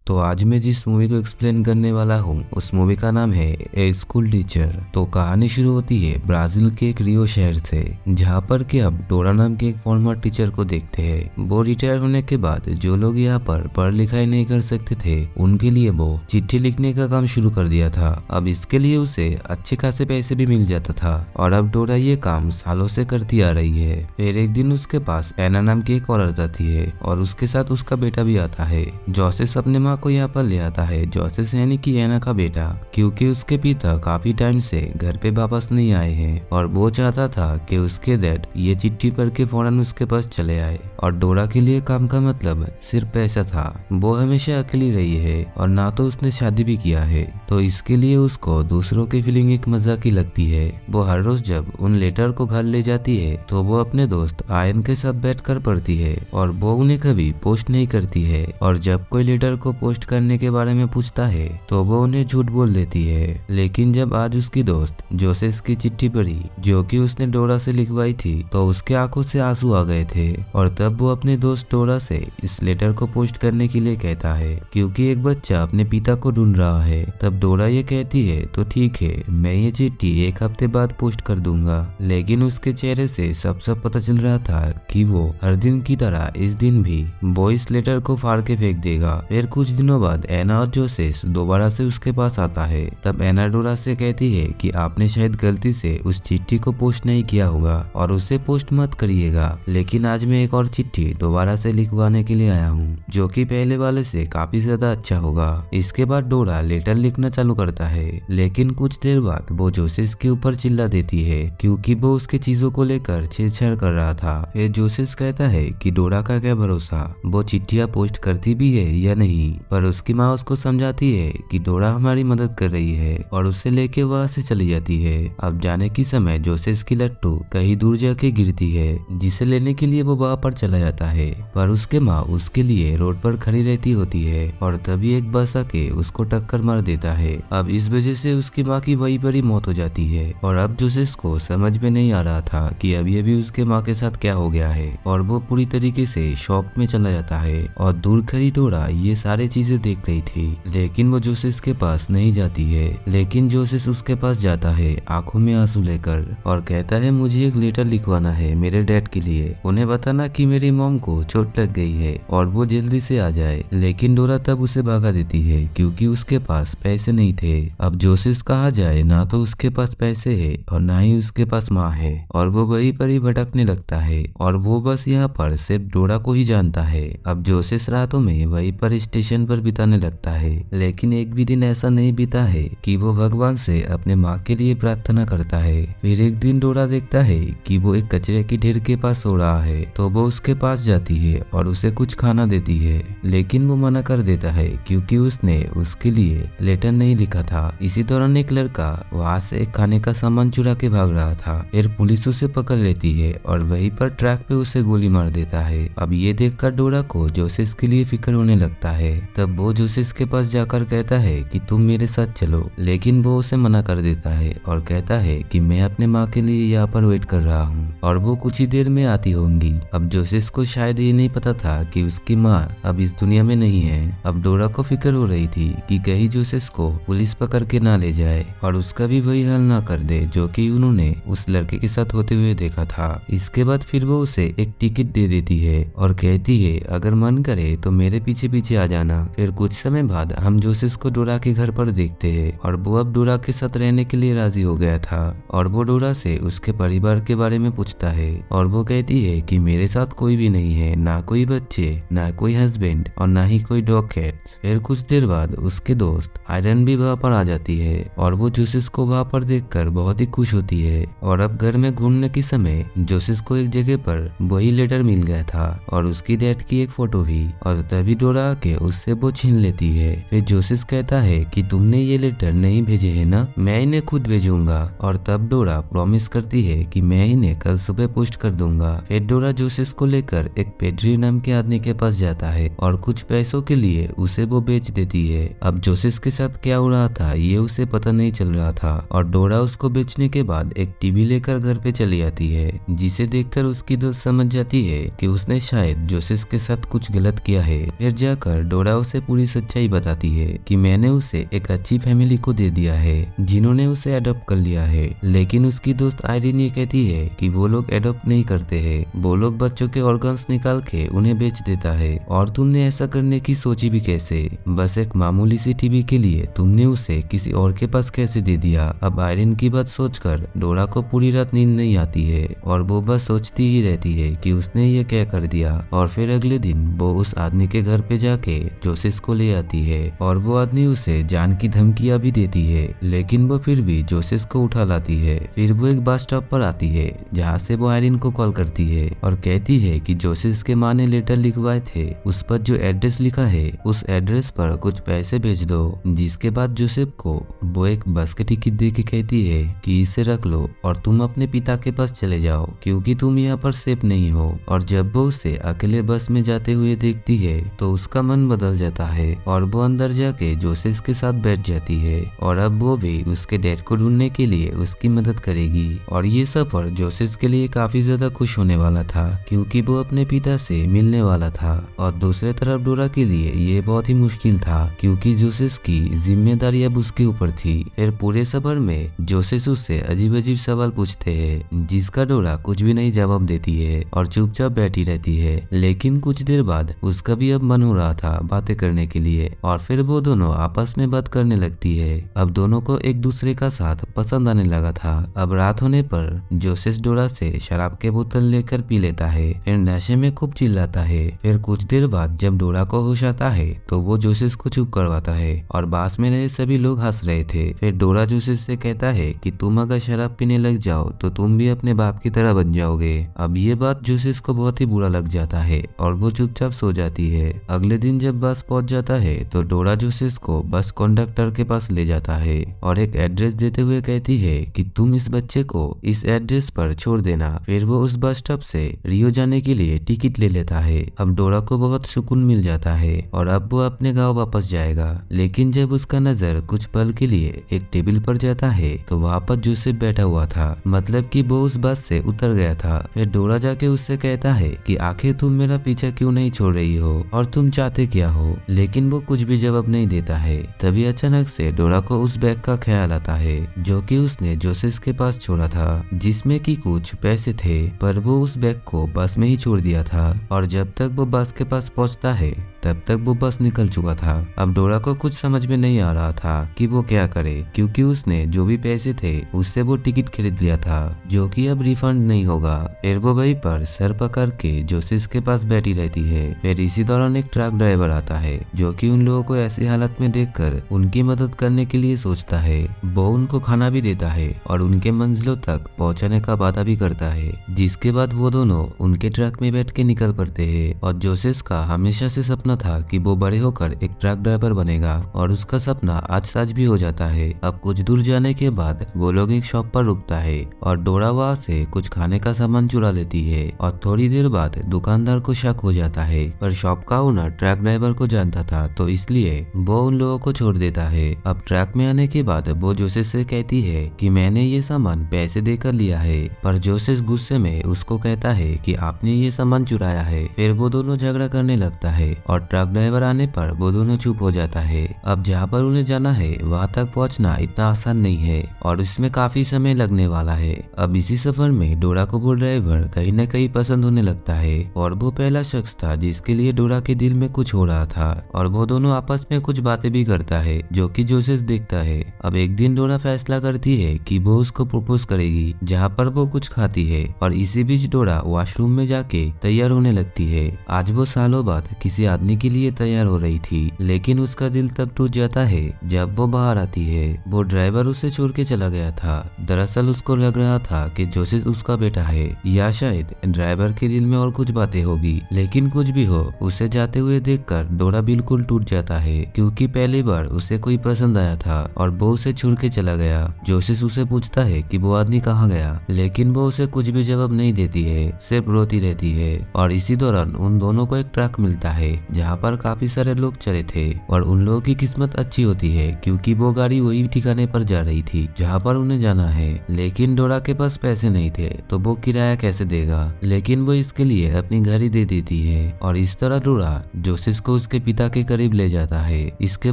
तो आज मैं जिस मूवी को एक्सप्लेन करने वाला हूँ उस मूवी का नाम है ए स्कूल टीचर। तो कहानी शुरू होती है ब्राजील के एक रियो शहर से, जहाँ पर कि हम डोरा नाम के एक फॉर्मर टीचर को देखते हैं। वो रिटायर होने के बाद जो लोग यहाँ पर पढ़ लिखाई नहीं कर सकते थे उनके लिए वो चिट्ठी लिखने का काम शुरू कर दिया था। अब इसके लिए उसे अच्छे खासे पैसे भी मिल जाता था और अब डोरा ये काम सालों से करती आ रही है। फिर एक दिन उसके पास एना नाम की एक औरत आती है और उसके साथ उसका बेटा भी आता है। जोसेस अपने माँ को यहाँ पर ले आता है, जोसेस यानी कि एना का बेटा, क्योंकि उसके पिता काफी टाइम से घर पे वापस नहीं आए हैं और वो चाहता था कि उसके डैड ये चिट्ठी पढ़ के फौरन उसके पास चले आए। और डोरा के लिए काम का मतलब सिर्फ पैसा था। वो हमेशा अकेली रही है और ना तो उसने शादी भी किया है, तो इसके लिए उसको दूसरों की फीलिंग एक मजाक की लगती है। वो हर रोज जब उन लेटर को घर ले जाती है तो वो अपने दोस्त आयन के साथ बैठकर पढ़ती है और वो उन्हें कभी पोस्ट नहीं करती है। और जब कोई लेटर को पोस्ट करने के बारे में पूछता है तो वो उन्हें झूठ बोल देती है। लेकिन जब आज उसकी दोस्त जोसेस की चिट्ठी पढ़ी जो कि उसने डोरा से लिखवाई थी तो उसके आंखों से आंसू आ गए थे। और तब वो अपने दोस्त डोरा से इस लेटर को पोस्ट करने के लिए कहता है क्योंकि एक बच्चा अपने पिता को ढूंढ रहा है। तब डोरा ये कहती है तो ठीक है, मैं ये चिट्ठी एक हफ्ते बाद पोस्ट कर दूंगा। लेकिन उसके चेहरे से सब पता चल रहा था कि वो हर दिन की तरह इस दिन भी वो इस लेटर को फाड़ के फेंक देगा। फिर कुछ दिनों बाद एना और जोसेस दोबारा से उसके पास आता है। तब एना डोरा से कहती है कि आपने शायद गलती से उस चिट्ठी को पोस्ट नहीं किया होगा और उसे पोस्ट मत करिएगा, लेकिन आज मैं एक और चिट्ठी दोबारा से लिखवाने के लिए आया हूँ जो कि पहले वाले से काफी ज्यादा अच्छा होगा। इसके बाद डोरा लेटर लिखना चालू करता है, लेकिन कुछ देर बाद वो जोसेस के ऊपर चिल्ला देती है क्योंकि वो उसके चीजों को लेकर छेड़छाड़ कर रहा था। फिर जोसेस कहता है कि डोरा का क्या भरोसा, वो चिट्ठियां पोस्ट करती भी है या नहीं। पर उसकी माँ उसको समझाती है कि डोरा हमारी मदद कर रही है और उससे लेके वहां से चली जाती है। अब जाने की समय जोसेस की लट्टू कहीं दूर जाके गिरती है, जिसे लेने के लिए वो वहां पर चला जाता है। पर उसके माँ उसके लिए रोड पर खड़ी रहती होती है और तभी एक बस आके उसको टक्कर मार देता है। अब इस वजह से उसकी माँ की वहीं पर ही मौत हो जाती है और अब जोसेस को समझ में नहीं आ रहा था कि अभी अभी उसके माँ के साथ क्या हो गया है और वो पूरी तरीके से शॉक में चला जाता है। और दूर खड़ी डोरा ये सारी चीजें देख रही थी, लेकिन वो जोसेस के पास नहीं जाती है। लेकिन जोसेस उसके पास जाता है आंखों में आंसू लेकर और कहता है मुझे एक लेटर लिखवाना है मेरे डैड के लिए, उन्हें बताना कि मेरी मॉम को चोट लग गई है और वो जल्दी से आ जाए। लेकिन डोरा तब उसे भगा देती है क्योंकि उसके पास पैसे नहीं थे। अब जोसेस कहा जाए ना तो उसके पास पैसे है और ना ही उसके पास माँ है और वो वहीं पर ही भटकने लगता है और वो बस यहाँ पर सिर्फ डोरा को ही जानता है। अब जोसेस रातों में वहीं पर स्टेशन पर बिताने लगता है, लेकिन एक भी दिन ऐसा नहीं बीता है कि वो भगवान से अपने माँ के लिए प्रार्थना करता है। फिर एक दिन डोरा देखता है कि वो एक कचरे की ढेर के पास सो रहा है, तो वो उसके पास जाती है और उसे कुछ खाना देती है, लेकिन वो मना कर देता है क्योंकि उसने उसके लिए लेटर नहीं लिखा था। इसी दौरान एक लड़का वहाँ से खाने का सामान चुरा के भाग रहा था। फिर पुलिस उसे पकड़ लेती है और वहीं पर ट्रैक पे उसे गोली मार देता है। अब ये देखकर डोरा को जोसेस के लिए फिक्र होने लगता है। तब वो जोसेस के पास जाकर कहता है कि तुम मेरे साथ चलो, लेकिन वो उसे मना कर देता है और कहता है कि मैं अपने माँ के लिए यहाँ पर वेट कर रहा हूँ और वो कुछ ही देर में आती होंगी। अब जोसेस को शायद ये नहीं पता था कि उसकी माँ अब इस दुनिया में नहीं है। अब डोरा को फिक्र हो रही थी कि कहीं जोसेस को पुलिस पकड़ के ना ले जाए और उसका भी वही हाल ना कर दे जो कि उन्होंने उस लड़के के साथ होते हुए देखा था। इसके बाद फिर वो उसे एक टिकट दे देती है और कहती है अगर मन करे तो मेरे पीछे पीछे आ जाना। फिर कुछ समय बाद हम जोसेस को डोरा के घर पर देखते हैं और वो अब डोरा के साथ रहने के लिए राजी हो गया था और वो डोरा से उसके परिवार के बारे में पूछता है और वो कहती है कि मेरे साथ कोई भी नहीं है, ना कोई बच्चे, ना कोई हस्बैंड और ना ही कोई डॉग कैट्स। फिर कुछ देर बाद उसके दोस्त आयरन भी वहाँ पर आ जाती है और वो जोसेस को वहाँ पर देखकर बहुत ही खुश होती है। और अब घर में घूमने के समय जोसेस को एक जगह पर वही लेटर मिल गया था और उसकी डैड की एक फोटो भी, और तभी डोरा आके उससे वो छीन लेती है। फिर जोसेस कहता है कि तुमने ये लेटर नहीं भेजे है ना, मैं इन्हें खुद भेजूंगा। और तब डोरा प्रॉमिस करती है कि मैं इन्हें कल सुबह पोस्ट कर दूंगा। फिर डोरा जोसेस को लेकर एक पेड्री नाम के आदमी के पास जाता है और कुछ पैसों के लिए उसे वो बेच देती है। अब जोसेफ के साथ क्या हो रहा था ये उसे पता नहीं चल रहा था और डोरा उसको बेचने के बाद एक टीवी लेकर घर पे चली आती है, जिसे देखकर उसकी दोस्त समझ जाती है कि उसने शायद जोसेफ के साथ कुछ गलत किया है। फिर जाकर डोरा उसे पूरी सच्चाई बताती है कि मैंने उसे एक अच्छी फैमिली को दे दिया है जिन्होंने उसे अडॉप्ट कर लिया है, लेकिन उसकी दोस्त आयरीन ये कहती है कि वो लोग अडॉप्ट नहीं करते हैं, वो लोग बच्चों के ऑर्गन्स निकाल के उन्हें बेच देता है और तुमने ऐसा करने की सोची भी कैसे, बस एक मामूली सी टीवी के लिए तुमने उसे किसी और के पास कैसे दे दिया। अब आयरीन की बात सोचकर डोरा को पूरी रात नींद नहीं आती है और वो बस सोचती ही रहती है कि उसने ये क्या कर दिया। और फिर अगले दिन वो उस आदमी के घर पे जाके जोसेफ को ले आती है और वो आदमी उसे जान की धमकियां भी देती है, लेकिन वो फिर भी जोसेफ को उठा लाती है। फिर वो एक बस स्टॉप पर आती है जहाँ से वो आयरीन को कॉल करती है और कहती है कि जोसेफ के माँ ने लेटर लिखवाए थे, उस पर जो एड्रेस लिखा है उस एड्रेस पर कुछ पैसे भेज दो। जिसके बाद जोसेफ को वो एक बस की टिकट दे के कहती है कि इसे रख लो और तुम अपने पिता के पास चले जाओ क्योंकि तुम यहाँ पर सेफ नहीं हो। और जब वो उसे अकेले बस में जाते हुए देखती है तो उसका मन बदल जाता है और वो अंदर जाके जोसेफ के साथ बैठ जाती है और अब वो भी उसके डैड को ढूंढने के लिए उसकी मदद करेगी। और ये सफर जोसेफ के लिए काफी ज्यादा खुश होने वाला था क्योंकि वो अपने पिता से मिलने वाला था। और दूसरे तरफ डोरा के लिए ये बहुत ही मुश्किल था क्योंकि जोसेफ की जिम्मेदारी अब उसके ऊपर थी। फिर पूरे सफर में जोसेफ उससे अजीब अजीब सवाल पूछते हैं जिसका डोरा कुछ भी नहीं जवाब देती है और चुपचाप बैठी रहती है। लेकिन कुछ देर बाद उसका भी अब मन हो रहा था बातें करने के लिए और फिर वो दोनों आपस में बात करने लगती है। अब दोनों को एक दूसरे का साथ पसंद आने लगा था। अब रात होने पर जोसेफ डोरा से शराब के बोतल लेकर पी लेता है, फिर नशे में खूब चिल्लाता है। फिर कुछ देर बाद जब डोरा को होश आता है तो वो जोसेफ को चुप करवाता है और पास में रहे सभी लोग हंस रहे थे। फिर डोरा जोसेफ से कहता है कि तुम अगर शराब पीने लग जाओ तो तुम भी अपने बाप की तरह बन जाओगे। अब ये बात जोसेफ को बहुत ही बुरा लग जाता है और वो चुपचाप सो जाती है। अगले दिन जब बस पहुंच जाता है तो डोरा जोसेफ को बस कंडक्टर के पास ले जाता है और एक एड्रेस देते हुए कहती है कि तुम इस बच्चे को इस एड्रेस पर छोड़ देना। फिर वो उस बस स्टॉप से रियो जाने के लिए टिकट ले लेता है। अब डोरा को बहुत सुकून मिल जाता है और अब वो अपने गांव वापस जाएगा। लेकिन जब उसका नजर कुछ पल के लिए एक टेबल पर जाता है तो वहाँ पर जोसेफ बैठा हुआ था, मतलब कि वो उस बस से उतर गया था। फिर डोरा जाके उससे कहता है कि आखिर तुम मेरा पीछा क्यों नहीं छोड़ रही हो और तुम चाहते क्या हो, लेकिन वो कुछ भी जवाब नहीं देता है। तभी अचानक से डोरा को उस बैग का ख्याल आता है जो कि उसने जोसेफ के पास छोड़ा था, जिसमें कि कुछ पैसे थे, पर वो उस बैग को बस में ही छोड़ दिया था और जब तक वो बस के पास पहुंचता है तब तक वो बस निकल चुका था। अब डोरा को कुछ समझ में नहीं आ रहा था कि वो क्या करे क्योंकि उसने जो भी पैसे थे उससे वो टिकट खरीद लिया था जो कि अब रिफंड नहीं होगा। फिर वो वहीं पर सर पकड़ के जोसेफ के पास बैठी रहती है। फिर इसी दौरान एक ट्रक ड्राइवर आता है जो कि उन लोगों को ऐसी हालत में देखकर उनकी मदद करने के लिए सोचता है। वो उनको खाना भी देता है और उनके मंजिलों तक पहुंचाने का वादा भी करता है, जिसके बाद वो दोनों उनके ट्रक में बैठ के निकल पड़ते हैं। और जोसेफ का हमेशा से सपना था कि वो बड़े होकर एक ट्रक ड्राइवर बनेगा और उसका सपना आज सच भी हो जाता है। अब कुछ दूर जाने के बाद वो लोग एक शॉप पर रुकता है और डोरा वहाँ से कुछ खाने का सामान चुरा लेती है और थोड़ी देर बाद दुकानदार को शक हो जाता है, पर शॉप का ओनर ट्रक ड्राइवर को जानता था तो इसलिए वो उन लोगों को छोड़ देता है। अब ट्रक में आने के बाद वो जोसेफ से कहती है कि मैंने ये सामान पैसे देकर लिया है, पर जोसेफ गुस्से में उसको कहता है कि आपने ये सामान चुराया है। फिर वो दोनों झगड़ा करने लगता है और ट्रक ड्राइवर आने पर वो दोनों चुप हो जाता है। अब जहाँ पर उन्हें जाना है वहाँ तक पहुँचना इतना आसान नहीं है और इसमें काफी समय लगने वाला है। अब इसी सफर में डोरा को वो ड्राइवर कहीं न कहीं पसंद होने लगता है और वो पहला शख्स था जिसके लिए डोरा के दिल में कुछ हो रहा था और वो दोनों आपस में कुछ बातें भी करता है जो कि जोसेफ देखता है। अब एक दिन डोरा फैसला करती है कि वो उसको प्रपोज करेगी, जहाँ पर वो कुछ खाती है और इसी बीच डोरा वॉशरूम में जाके तैयार होने लगती है। आज वो सालों बाद किसी आदमी जाने के लिए तैयार हो रही थी, लेकिन उसका दिल तब टूट जाता है जब वो बाहर आती है। वो ड्राइवर उसे छोड़ के चला गया था। दरअसल उसको लग रहा था कि जोसेफ उसका बेटा है, या शायद ड्राइवर के दिल में और कुछ बातें होगी। लेकिन कुछ भी हो, उसे जाते हुए देखकर डोरा बिल्कुल टूट जाता है, क्योंकि पहली बार उसे कोई पसंद आया था और वो उसे छोड़ के चला गया। जोसेफ उसे पूछता है कि वो आदमी कहाँ गया, लेकिन वो उसे कुछ भी जवाब नहीं देती है, सिर्फ रोती रहती है। और इसी दौरान उन दोनों को एक ट्रक मिलता है जहाँ पर काफी सारे लोग चढ़े थे, और उन लोगों की किस्मत अच्छी होती है क्योंकि वो गाड़ी वही ठिकाने पर जा रही थी जहाँ पर उन्हें जाना है। लेकिन डोरा के पास पैसे नहीं थे तो वो किराया कैसे देगा, लेकिन वो इसके लिए अपनी गाड़ी दे देती है। और इस तरह डोरा जोसेफ को उसके पिता के करीब ले जाता है। इसके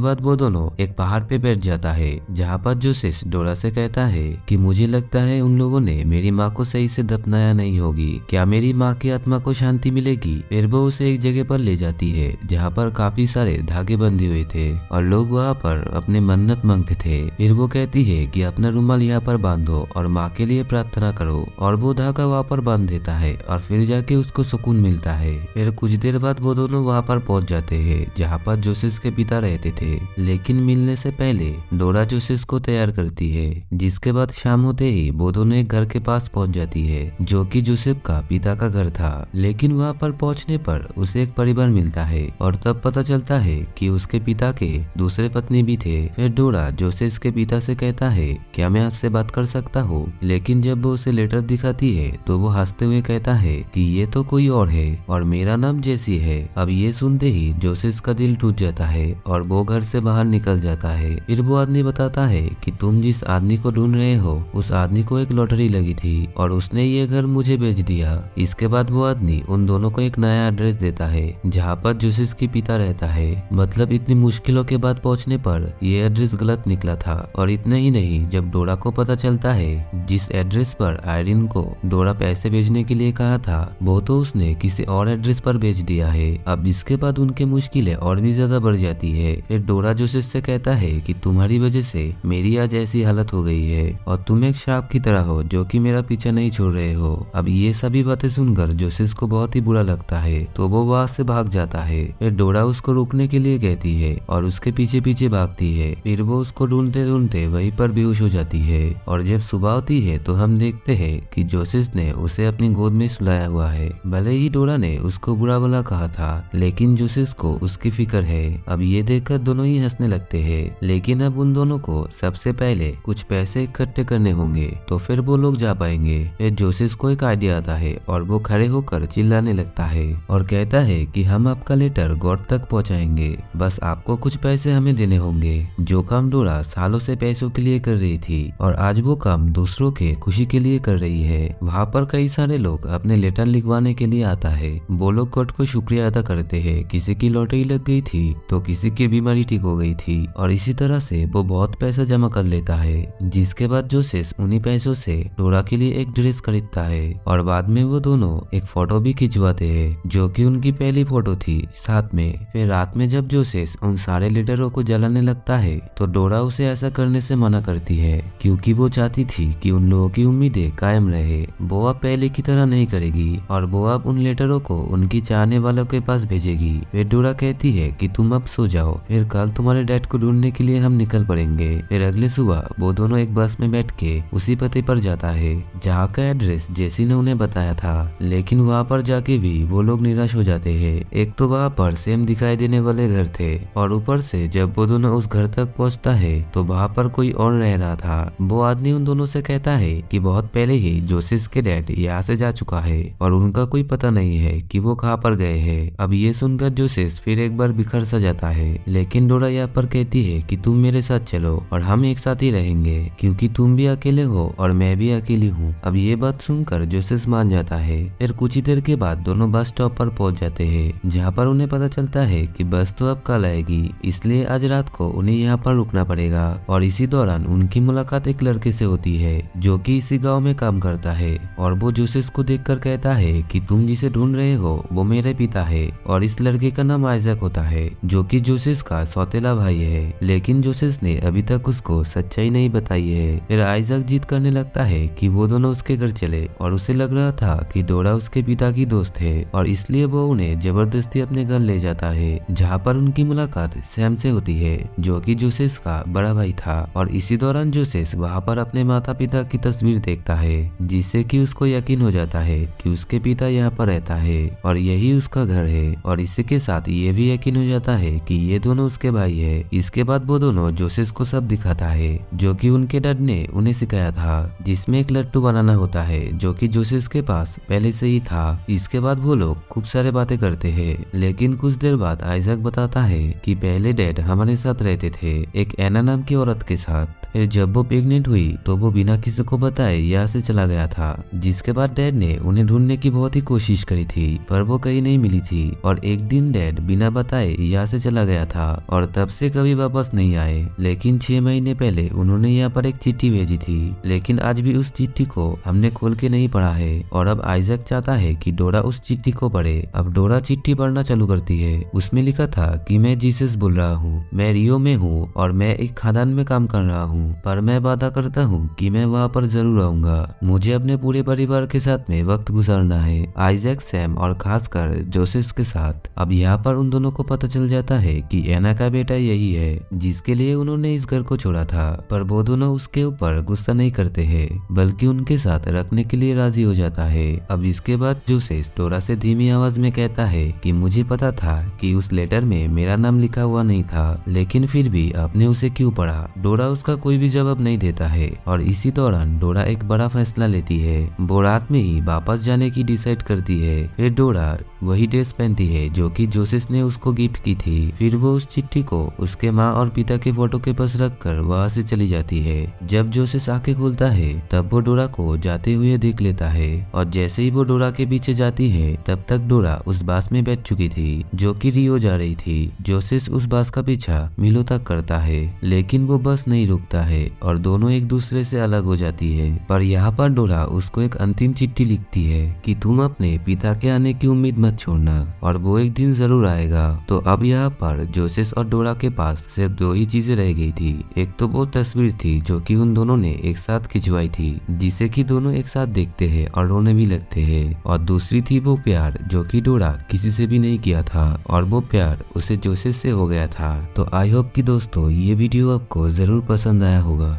बाद वो दोनों एक पहाड़ पे बैठ जाता है जहाँ पर जोसेफ डोरा से कहता है कि मुझे लगता है उन लोगों ने मेरी माँ को सही से दफनाया नहीं होगी, क्या मेरी माँ की आत्मा को शांति मिलेगी। फिर वो उसे एक जगह पर ले जाती है जहाँ पर काफी सारे धागे बंधे हुए थे और लोग वहाँ पर अपने मन्नत मांगते थे। फिर वो कहती है कि अपना रुमाल यहाँ पर बांधो और माँ के लिए प्रार्थना करो, और वो धागा वहाँ पर बांध देता है और फिर जाके उसको सुकून मिलता है। फिर कुछ देर बाद वो दोनों वहाँ पर पहुँच जाते हैं जहाँ पर जोसेफ के पिता रहते थे। लेकिन मिलने से पहले डोरा जोसेफ को तैयार करती है, जिसके बाद शाम होते ही वो दोनों एक घर के पास पहुँच जाती है जो कि जोसेफ का पिता का घर था। लेकिन वहाँ पर पहुँचने पर उसे एक परिवार मिलता है और तब पता चलता है कि उसके पिता के दूसरे पत्नी भी थे। फिर डोरा जोसेफ के पिता से कहता है क्या मैं आपसे बात कर सकता हूँ, लेकिन जब वो उसे लेटर दिखाती है तो वो हंसते हुए कहता है कि ये तो कोई और है और मेरा नाम जेसी है। अब ये सुनते ही जोसेफ का दिल टूट जाता है और वो घर से बाहर निकल जाता है। फिर वो आदमी बताता है कि तुम जिस आदमी को ढूंढ रहे हो उस आदमी को एक लॉटरी लगी थी और उसने ये घर मुझे बेच दिया। इसके बाद वो आदमी उन दोनों को एक नया एड्रेस देता है जहाँ पर जोसेफ के पिता रहता है। मतलब इतनी मुश्किलों के बाद पहुँचने पर ये एड्रेस गलत निकला था। और इतना ही नहीं, जब डोरा को पता चलता है जिस एड्रेस पर आयरिन को डोरा पैसे भेजने के लिए कहा था वो तो उसने किसी और एड्रेस पर भेज दिया है। अब इसके बाद उनकी मुश्किलें और भी ज्यादा बढ़ जाती है। फिर डोरा जोसेफ से कहता है कि तुम्हारी वजह से मेरी आज ऐसी हालत हो गई है और तुम एक श्राप की तरह हो जो कि मेरा पीछा नहीं छोड़ रहे हो। अब ये सभी बातें सुनकर जोसेफ को बहुत ही बुरा लगता है तो वो वहां से भाग जाता है। फिर डोरा उसको रोकने के लिए कहती है और उसके पीछे पीछे भागती है। फिर वो उसको ढूंढते ढूंढते वहीं पर बेहोश हो जाती है। और जब सुबह होती है तो हम देखते हैं कि जोसेफ ने उसे अपनी गोद में सुलाया हुआ है। भले ही डोरा ने उसको बुरा भला कहा था, लेकिन जोसेफ को उसकी फिक्र है। अब ये देखकर दोनों ही हंसने लगते हैं। लेकिन अब उन दोनों को सबसे पहले कुछ पैसे इकट्ठे करने होंगे तो फिर वो लोग जा पाएंगे। फिर जोसेफ को एक आइडिया आता है और वो खड़े होकर चिल्लाने लगता है और कहता है कि हम आपका लेटर गॉड तक पहुंचाएंगे, बस आपको कुछ पैसे हमें देने होंगे। जो काम डोरा सालों से पैसों के लिए कर रही थी और आज वो काम दूसरों के खुशी के लिए कर रही है। वहाँ पर कई सारे लोग अपने लेटर लिखवाने के लिए आता है। वो लोग गॉड को शुक्रिया अदा करते हैं। किसी की लॉटरी लग गई थी तो किसी की बीमारी ठीक हो गई थी और इसी तरह से वो बहुत पैसा जमा कर लेता है। जिसके बाद जोसेफ उन्हीं पैसों से डोरा के लिए एक ड्रेस खरीदता है और बाद में वो दोनों एक फोटो भी खिंचवाते हैं जो कि उनकी पहली फोटो थी साथ में। फिर रात में जब जोसेफ उन सारे लेटरों को जलाने लगता है तो डोरा उसे ऐसा करने से मना करती है क्योंकि वो चाहती थी कि उन लोगों की उम्मीदें कायम रहे। वो अब पहले की तरह नहीं करेगी और वो अब उन लेटरों को उनकी चाहने वालों के पास भेजेगी। फिर डोरा कहती है कि तुम अब सो जाओ, फिर कल तुम्हारे डैड को ढूंढने के लिए हम निकल पड़ेंगे। फिर अगले सुबह वो दोनों एक बस में बैठ के उसी पते पर जाता है जहाँ का एड्रेस जेसी ने उन्हें बताया था। लेकिन वहाँ पर जाके भी वो लोग निराश हो जाते हैं। एक तो वहाँ पर सेम दिखाई देने वाले घर थे और ऊपर से जब वो दोनों उस घर तक पहुँचता है तो वहाँ पर कोई और रह रहा था। वो आदमी उन दोनों से कहता है कि बहुत पहले ही जोसेफ के डैड यहाँ से जा चुका है और उनका कोई पता नहीं है कि वो कहाँ पर गए हैं। अब ये सुनकर जोसेफ फिर एक बार बिखर सा जाता है। लेकिन डोरा यहाँ पर कहती है कि तुम मेरे साथ चलो और हम एक साथ ही रहेंगे क्योंकि तुम भी अकेले हो और मैं भी अकेली हूँ। अब ये बात सुनकर जोसेफ मान जाता है। फिर कुछ ही देर के बाद दोनों बस स्टॉप पर पहुंच जाते हैं जहाँ पर उन्हें पता चलता है कि बस तो अब कल आएगी, इसलिए आज रात को उन्हें यहाँ पर रुकना पड़ेगा। और इसी दौरान उनकी मुलाकात एक लड़के से होती है जो कि इसी गांव में काम करता है और वो जोसेफ को देखकर कहता है कि तुम जिसे ढूंढ रहे हो वो मेरे पिता है और इस लड़के का नाम आइजक होता है जो कि जोसेफ का सौतेला भाई है। लेकिन जोसेफ ने अभी तक उसको सच्चाई नहीं बताई है। फिर आइजक जिद करने लगता है कि वो दोनों उसके घर चले और उसे लग रहा था कि डोरा उसके पिता की दोस्त है और इसलिए वो उन्हें जबरदस्ती अपने घर ले जाता है, जहाँ पर उनकी मुलाकात सैम से होती है, जो कि जोसेस का बड़ा भाई था। और इसी दौरान जोसेस वहाँ पर अपने माता पिता की तस्वीर देखता है, जिससे कि उसको यकीन हो जाता है कि उसके पिता यहाँ पर रहता है और यही उसका घर है। और इसी के साथ ये भी यकीन हो जाता है कि ये दोनों उसके भाई है। इसके बाद वो दोनों जोसेस को सब दिखाता है जो कि उनके डैड ने उन्हें सिखाया था, जिसमें एक लट्टू बनाना होता है, जो कि जोसेस के पास पहले से ही था। इसके बाद वो लोग खूब सारे बातें करते हैं, लेकिन कुछ देर बाद आइजैक बताता है कि पहले डैड हमारे साथ रहते थे एक एना नाम की औरत के साथ। फिर जब वो प्रेग्नेंट हुई तो वो बिना किसी को बताए यहाँ से चला गया था, जिसके बाद डैड ने उन्हें ढूंढने की बहुत ही कोशिश करी थी, पर वो कहीं नहीं मिली थी। और एक दिन डैड बिना बताए यहाँ से चला गया था और तब से कभी वापस नहीं आए। लेकिन 6 महीने पहले उन्होंने यहाँ पर एक चिट्ठी भेजी थी, लेकिन आज भी उस चिट्ठी को हमने खोल के नहीं पढ़ा है। और अब आइजैक चाहता है कि डोरा उस चिट्ठी को पढ़े। अब डोरा चिट्ठी पढ़ना चालू करती है। उसमें लिखा था कि मैं जीसस बोल रहा हूँ, मैं रियो में हूँ और मैं एक खादान में काम कर रहा हूँ, पर मैं वादा करता हूँ कि मैं वहाँ पर जरूर आऊंगा। मुझे अपने पूरे परिवार के साथ में वक्त गुजारना है, आइजैक, सैम और खासकर जोसेस के साथ। अब यहाँ पर उन दोनों को पता चल जाता है कि एना का बेटा यही है जिसके लिए उन्होंने इस घर को छोड़ा था, पर वो दोनों उसके ऊपर गुस्सा नहीं करते हैं, बल्कि उनके साथ रखने के लिए राजी हो जाता है। अब इसके बाद जोसेस डोरा से धीमी आवाज में कहता है कि मुझे पता था कि उस लेटर में मेरा नाम लिखा हुआ नहीं था, लेकिन फिर भी आपने उसे क्यों पढ़ा। डोरा उसका कोई भी जवाब नहीं देता है। और इसी दौरान डोरा एक बड़ा फैसला लेती है। वो रात में ही वापस जाने की डिसाइड करती है। फिर डोरा वही ड्रेस पहनती है जो कि जोसेस ने उसको गिफ्ट की थी। फिर वो उस चिट्ठी को उसके माँ और पिता के फोटो के पास रखकर वहां से चली जाती है। जब जोसेस आंखें खोलता है तब वो डोरा को जाते हुए देख लेता है, और जैसे ही वो डोरा के पीछे जाती है तब तक डोरा उस बस में बैठ चुकी थी जो कि रियो जा रही थी। जोसेस उस बस का पीछा मिलो तक करता है, लेकिन वो बस नहीं रुकता है और दोनों एक दूसरे से अलग हो जाती है। पर यहाँ पर डोरा उसको एक अंतिम चिट्ठी लिखती है कि तुम अपने पिता के आने की उम्मीद मत छोड़ना और वो एक दिन जरूर आएगा। तो अब यहाँ पर जोसेस और डोरा के पास सिर्फ 2 ही चीजें रह गई थी। एक तो वो तस्वीर थी जो कि उन दोनों ने एक साथ खिंचवाई थी, जिसे कि दोनों एक साथ देखते हैं और रोने भी लगते हैं, और दूसरी थी वो प्यार जो कि डोरा किसी से भी नहीं किया था, और वो प्यार उसे जोसेस से हो गया था। तो आई होप कि दोस्तों ये वीडियो आपको जरूर पसंद आया होगा।